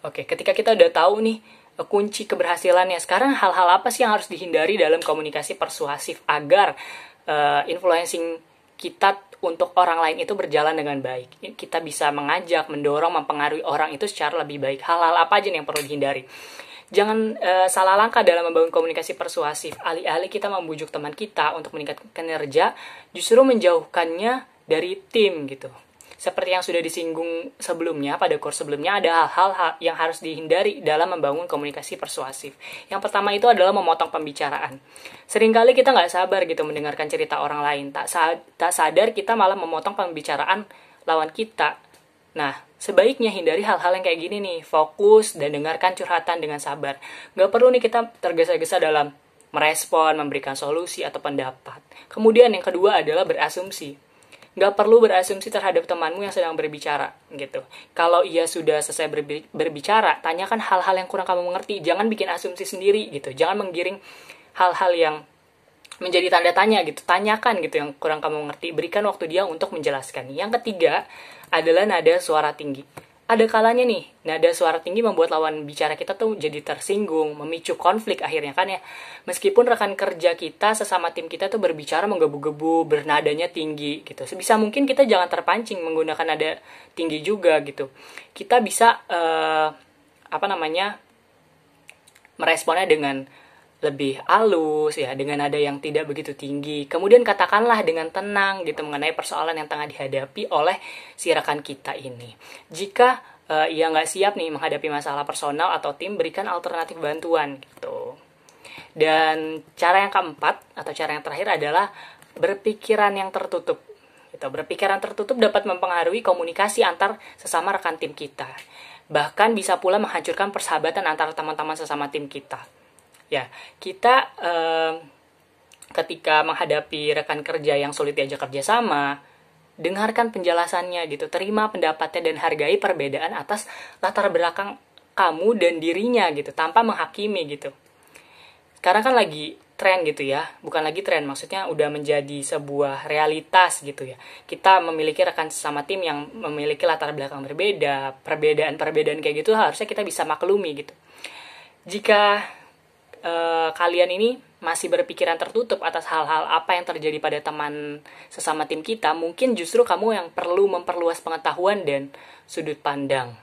Oke, ketika kita udah tahu nih kunci keberhasilannya, sekarang hal-hal apa sih yang harus dihindari dalam komunikasi persuasif agar influencing kita untuk orang lain itu berjalan dengan baik. Kita bisa mengajak, mendorong, mempengaruhi orang itu secara lebih baik. Hal-hal apa aja yang perlu dihindari? Jangan salah langkah dalam membangun komunikasi persuasif. Alih-alih kita membujuk teman kita untuk meningkatkan kinerja, justru menjauhkannya dari tim gitu. Seperti yang sudah disinggung sebelumnya, pada course sebelumnya, ada hal-hal yang harus dihindari dalam membangun komunikasi persuasif. Yang pertama itu adalah memotong pembicaraan. Seringkali kita nggak sabar gitu mendengarkan cerita orang lain. Tak sadar kita malah memotong pembicaraan lawan kita. Nah, sebaiknya hindari hal-hal yang kayak gini nih. Fokus dan dengarkan curhatan dengan sabar. Nggak perlu nih kita tergesa-gesa dalam merespon, memberikan solusi, atau pendapat. Kemudian yang kedua adalah berasumsi. Nggak perlu berasumsi terhadap temanmu yang sedang berbicara gitu. Kalau ia sudah selesai berbicara, tanyakan hal-hal yang kurang kamu mengerti. Jangan bikin asumsi sendiri gitu. Jangan menggiring hal-hal yang menjadi tanda tanya gitu. Tanyakan gitu yang kurang kamu mengerti. Berikan waktu dia untuk menjelaskan. Yang ketiga adalah nada suara tinggi. Ada kalanya nih, nada suara tinggi membuat lawan bicara kita tuh jadi tersinggung, memicu konflik akhirnya kan ya. Meskipun rekan kerja kita, sesama tim kita tuh berbicara menggebu-gebu, bernadanya tinggi gitu. Sebisa mungkin kita jangan terpancing menggunakan nada tinggi juga gitu. Kita bisa meresponnya dengan lebih halus ya, dengan nada yang tidak begitu tinggi. Kemudian katakanlah dengan tenang gitu mengenai persoalan yang tengah dihadapi oleh si rekan kita ini. Jika ia nggak siap nih menghadapi masalah personal atau tim, berikan alternatif bantuan gitu. Dan cara yang keempat atau cara yang terakhir adalah berpikiran yang tertutup. Gitu. Berpikiran tertutup dapat mempengaruhi komunikasi antar sesama rekan tim kita. Bahkan bisa pula menghancurkan persahabatan antara teman-teman sesama tim kita. Ya, kita ketika menghadapi rekan kerja yang sulit diajak kerjasama, dengarkan penjelasannya gitu, terima pendapatnya dan hargai perbedaan atas latar belakang kamu dan dirinya gitu, tanpa menghakimi gitu. Sekarang kan lagi tren gitu ya, bukan lagi tren, maksudnya udah menjadi sebuah realitas gitu ya. Kita memiliki rekan sesama tim yang memiliki latar belakang berbeda, perbedaan kayak gitu harusnya kita bisa maklumi gitu. Jika kalian ini masih berpikiran tertutup atas hal-hal apa yang terjadi pada teman sesama tim kita, mungkin justru kamu yang perlu memperluas pengetahuan dan sudut pandang.